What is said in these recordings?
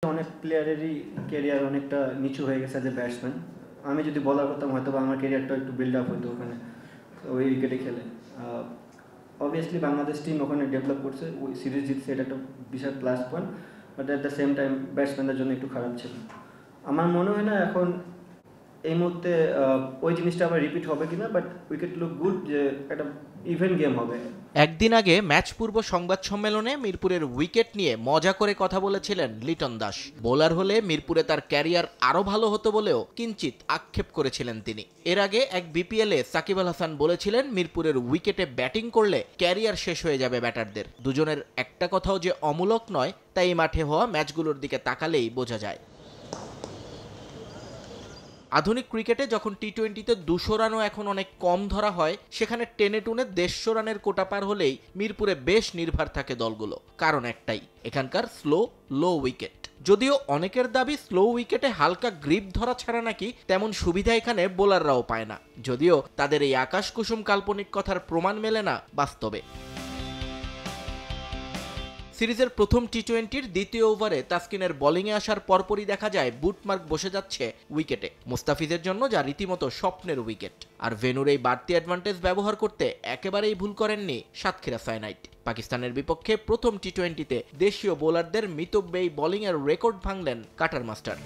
অনেক প্লেয়ারেরই ক্যারিয়ার অনেকটা নিচু হয়ে গেছে যে ব্যাটসম্যান। আমি যদি বলার করতাম হয়তো বা আমার ক্যারিয়ারটা একটু বিল্ড আপ হতো ওখানে ওই উইকেটে খেলে। অবভিয়াসলি বাংলাদেশ টিম ওখানে ডেভেলপ করছে, ওই সিরিজ জিতছে, এটা একটা বিশাল plus point. But at the same time ব্যাটসম্যানদের জন্য একটু খারাপ ছিল। আমার মনে হয় না এখন এই মুহূর্তে ওই জিনিসটা আবার রিপিট হবে কিনা, বাট উইকেট লুক গুড যে একটা ইভেন্ট গেম হবে। একদিন আগে ম্যাচ পূর্ব সংবাদ সম্মেলনে মিরপুরের উইকেট নিয়ে মজা করে কথা বলেছিলেন লিটন দাস। বোলার হলে মিরপুরে তার ক্যারিয়ার আরও ভালো হতো বলেও কিঞ্চিত আক্ষেপ করেছিলেন তিনি। এর আগে এক বিপিএলে সাকিব আল হাসান বলেছিলেন মিরপুরের উইকেটে ব্যাটিং করলে ক্যারিয়ার শেষ হয়ে যাবে ব্যাটারদের। দুজনের একটা কথাও যে অমূলক নয় তাই মাঠে হওয়া ম্যাচগুলোর দিকে তাকালেই বোঝা যায়। আধুনিক ক্রিকেটে যখন টি-20তে 200 রানও এখন অনেক কম ধরা হয়, সেখানে টেনে টুনে 150 রানের কোটা পার হলেই মিরপুরে বেশ নির্ভর থাকে দলগুলো। কারণ একটাই, এখানকার স্লো লো উইকেট। যদিও অনেকের দাবি স্লো উইকেটে হালকা গ্রিপ ধরা ছাড়া নাকি তেমন সুবিধা এখানে বোলাররাও পায় না, যদিও তাদের এই আকাশ কুসুম কাল্পনিক কথার প্রমাণ মেলে না বাস্তবে। সিরিজের প্রথম টি-20-র দ্বিতীয় ওভারে তাসকিনের বোলিংয়ে আসার পরপরই দেখা যায় বুটমার্ক বসে যাচ্ছে উইকেটে, মুস্তাফিজের জন্য যা রীতিমতো স্বপ্নের উইকেট। আর ভেনুর এই বাড়তি অ্যাডভান্টেজ ব্যবহার করতে একেবারেই ভুল করেননি সাতক্ষীরা সাইনাইট। পাকিস্তানের বিপক্ষে প্রথম টি-20-তে দেশীয় বোলারদের মিতব্যয়ী বোলিংয়ের রেকর্ড ভাঙলেন কাটার মাস্টার।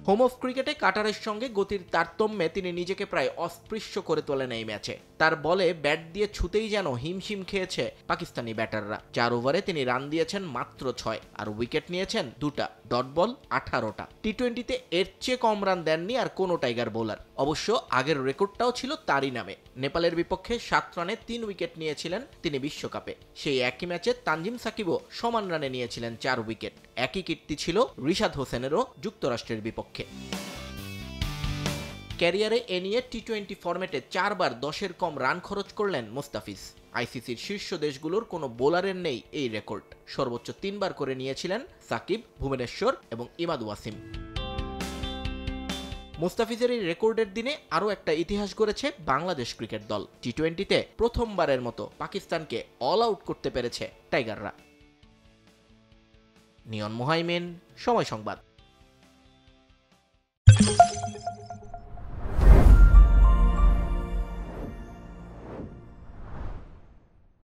হোম অফ ক্রিকেটে কাটারের সঙ্গে গতির তারতম্যে তিনি নিজেকে প্রায় অস্পৃশ্য করে তোলেন এই ম্যাচে। তার বলে ব্যাট দিয়ে ছুতেই যেন হিমশিম খেয়েছে পাকিস্তানি ব্যাটাররা। 4 ওভারে তিনি রান দিয়েছেন মাত্র 6 আর উইকেট নিয়েছেন 2টা, ডট বল 18টা। টি-20-তে এর চেয়ে কম রান দেননি আর কোনো টাইগার বোলার। অবশ্য আগের রেকর্ডটাও ছিল তারই নামে। নেপালের বিপক্ষে 7 রানে 3 উইকেট নিয়েছিলেন তিনি বিশ্বকাপে। সেই একই ম্যাচে তানজিম সাকিবও সমান রানে নিয়েছিলেন 4 উইকেট। একই কীর্তি ছিল রিশাদ হোসেনেরও যুক্তরাষ্ট্রের বিপক্ষে। ক্যারিয়ারে এ নিয়ে টি-20 ফরম্যাটে 4 বার 10-এর কম রান খরচ করলেন মুস্তাফিজ। আইসিসির শীর্ষ দেশগুলোর কোনো বোলারের নেই এই রেকর্ড। সর্বোচ্চ 3 বার করে নিয়েছিলেন সাকিব, ভুবনেশ্বর এবং ইমাদ ওয়াসিম। মুস্তাফিজের এই রেকর্ডের দিনে আরও একটা ইতিহাস গড়েছে বাংলাদেশ ক্রিকেট দল। টি-20-তে প্রথমবারের মতো পাকিস্তানকে অল আউট করতে পেরেছে টাইগাররা। নিয়ন মোহাইমিন, সময় সংবাদ।